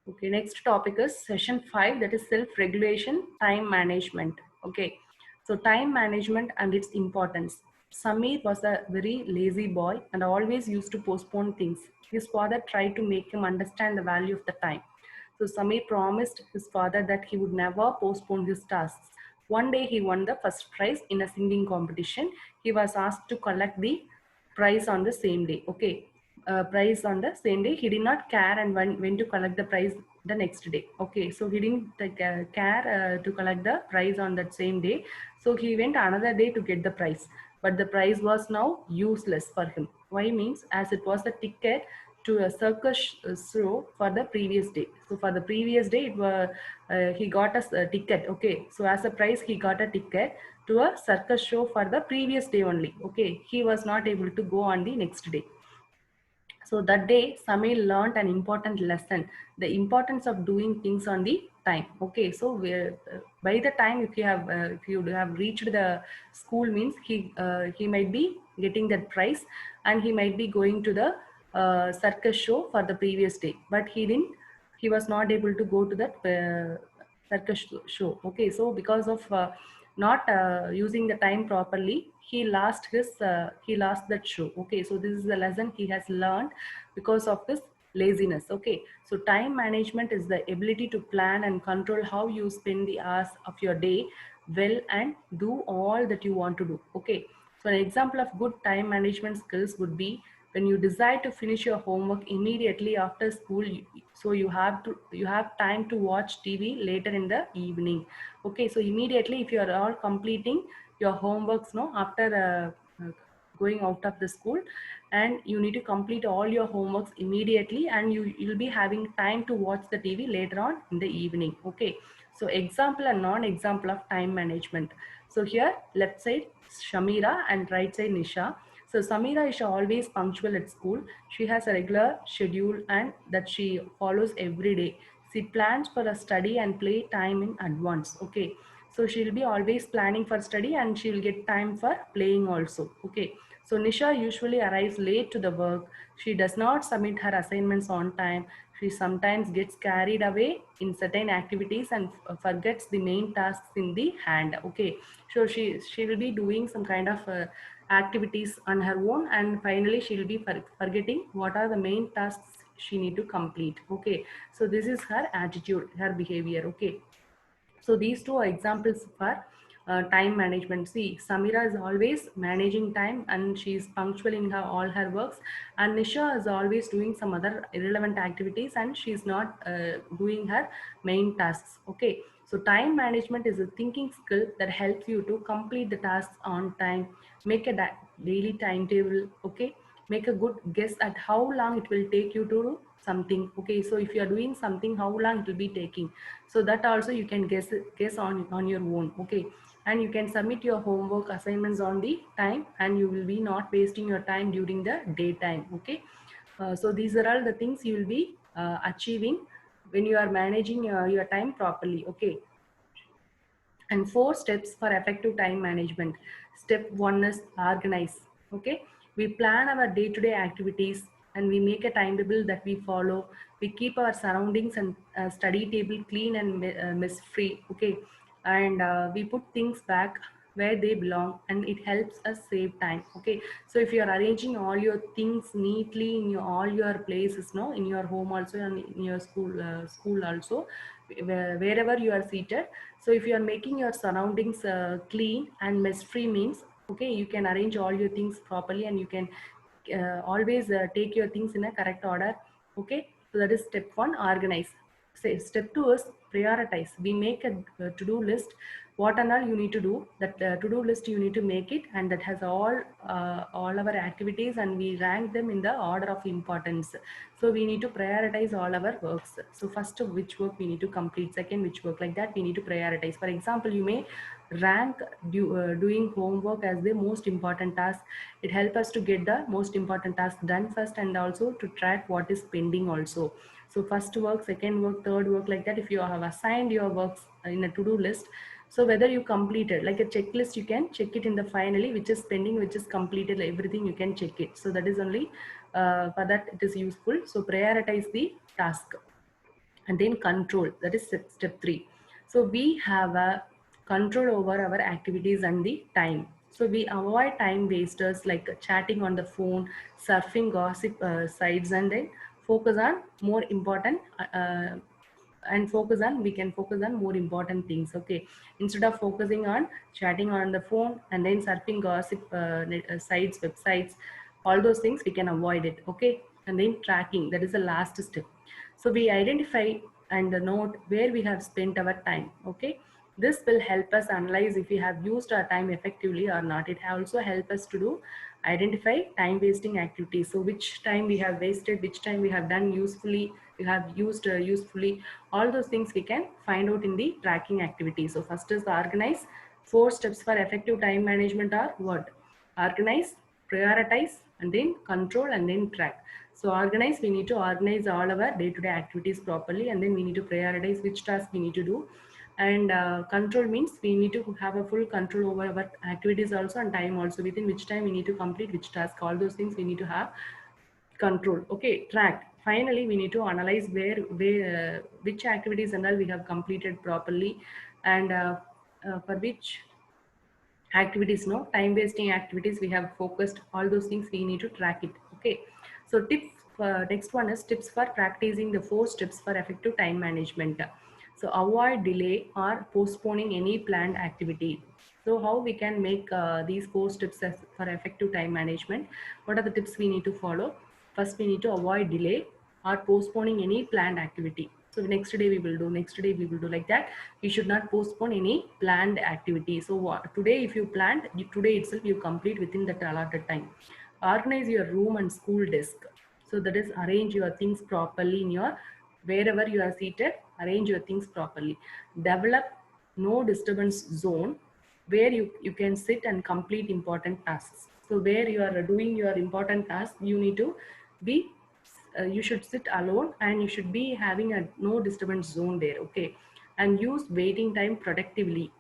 Okay, next topic is session 5, that is self-regulation, time management. Okay, so time management and its importance. Samir was a very lazy boy and always used to postpone things. His father tried to make him understand the value of the time. So Samir promised his father that he would never postpone his tasks. One day he won the first prize in a singing competition. He was asked to collect the prize on the same day. Okay, prize on the same day. He did not care and went to collect the prize the next day. Okay, so he didn't care to collect the prize on that same day. So he went another day to get the prize. But the prize was now useless for him. Why means as it was a ticket to a circus show for the previous day. So for the previous day, he got a ticket. Okay, so as a prize, he got a ticket to a circus show for the previous day only. Okay, he was not able to go on the next day. So that day, Samir learned an important lesson: the importance of doing things on the time. Okay, so by the time if you have reached the school, means he might be getting that prize, and he might be going to the circus show for the previous day, but he was not able to go to that circus show. Okay, so because of not using the time properly, he lost that show. Okay, so this is the lesson he has learned because of his laziness. Okay, so time management is the ability to plan and control how you spend the hours of your day well and do all that you want to do. Okay, so an example of good time management skills would be when you decide to finish your homework immediately after school, so you have time to watch TV later in the evening. Okay, so immediately if you are all completing your homeworks, no, after going out of the school, and you need to complete all your homeworks immediately, and you'll be having time to watch the TV later on in the evening. Okay, so example and non-example of time management. So here left side Shamira and right side Nisha. So Samira is always punctual at school. She has a regular schedule and that she follows every day. She plans for a study and play time in advance. Okay, so she'll be always planning for study and she will get time for playing also. Okay, so Nisha usually arrives late to the work. She does not submit her assignments on time. She sometimes gets carried away in certain activities and forgets the main tasks in the hand. Okay, so she will be doing some kind of activities on her own, and finally she will be forgetting what are the main tasks she need to complete. Okay, so this is her attitude, her behavior. Okay, so these two are examples for time management. See, Samira is always managing time and she is punctual in all her works, and Nisha is always doing some other irrelevant activities and she is not doing her main tasks. Okay, so time management is a thinking skill that helps you to complete the tasks on time, make a daily timetable. Okay, make a good guess at how long it will take you to do something. Okay, so if you are doing something, how long it will be taking, so that also you can guess on your own. Okay, and you can submit your homework assignments on the time, and you will be not wasting your time during the daytime. Okay, so these are all the things you will be achieving when you are managing your time properly. Okay, and 4 steps for effective time management. Step 1 is organize. Okay, we plan our day-to-day activities and we make a timetable that we follow. We keep our surroundings and study table clean and mess free. Okay, and we put things back where they belong, and it helps us save time. Okay, so if you are arranging all your things neatly in all your places, no, in your home also and in your school also, wherever you are seated, so if you are making your surroundings clean and mess free, means okay, you can arrange all your things properly and you can always take your things in a correct order. Okay, so that is step 1, organize. Say step 2 is prioritize. We make a to-do list, what and all you need to do. That to-do list you need to make it, and that has all our activities, and we rank them in the order of importance. So we need to prioritize all our works. So first which work we need to complete, second which work, like that we need to prioritize. For example, you may rank doing homework as the most important task. It helps us to get the most important task done first, and also to track what is pending also. So first work, second work, third work, like that. If you have assigned your works in a to-do list, so whether you completed like a checklist, you can check it in the finally which is pending, which is completed, everything you can check it. So that is only for that it is useful. So prioritize the task. and then control, that is step 3. So we have a control over our activities and the time. So we avoid time wasters like chatting on the phone, surfing gossip sites, and then focus on more important and focus on we can focus on more important things. Okay, instead of focusing on chatting on the phone and then surfing gossip sites, websites, all those things we can avoid it. Okay, and then tracking, that is the last step. So we identify and note where we have spent our time. Okay, this will help us analyze if we have used our time effectively or not. It also help us to do identify time wasting activities. So which time we have wasted, which time we have done usefully, we have used usefully, all those things we can find out in the tracking activity. So first is the organize. 4 steps for effective time management are what? Organize, prioritize, and then control, and then track. So organize, we need to organize all our day-to-day activities properly, and then we need to prioritize which task we need to do. And control means we need to have a full control over our activities also, and time also, within which time we need to complete which task. All those things we need to have control. Okay, track. Finally, we need to analyze where which activities and all we have completed properly, and for which activities, no time wasting activities we have focused, all those things we need to track it. Okay, so tips, next one is tips for practicing the 4 steps for effective time management. So avoid delay or postponing any planned activity. So how we can make these 4 steps for effective time management? What are the tips we need to follow? First, we need to avoid delay or postponing any planned activity. So next day we will do, next day we will do, like that. You should not postpone any planned activity. So today if you planned, today itself you complete within that allotted time. Organize your room and school desk. So that is, arrange your things properly in your, wherever you are seated, arrange your things properly. Develop no disturbance zone where you can sit and complete important tasks. So where you are doing your important task, you need to be you should sit alone, and you should be having a no disturbance zone there. Okay, and use waiting time productively.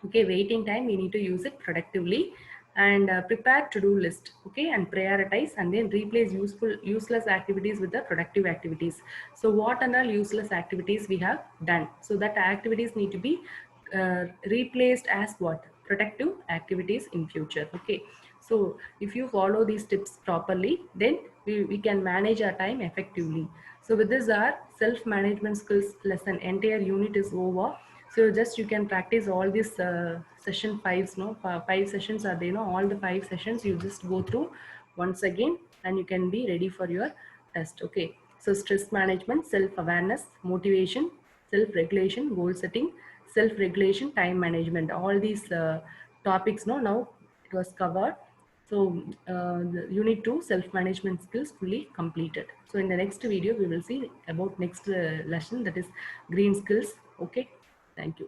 Okay, waiting time we need to use it productively. And prepare to do list. Okay, and prioritize, and then replace useless activities with the productive activities. So what and all useless activities we have done, so that activities need to be replaced as what? Productive activities in future. Okay, so if you follow these tips properly, then we can manage our time effectively. So with this, our self management skills lesson entire unit is over. So just you can practice all these session 5s, no? 5 sessions are there, no? All the 5 sessions you just go through once again, and you can be ready for your test. Okay, so stress management, self-awareness, motivation, self-regulation, goal setting, self-regulation, time management, all these topics, no? Now it was covered. So the unit 2 self-management skills fully completed. So in the next video we will see about next lesson, that is green skills. Okay, thank you.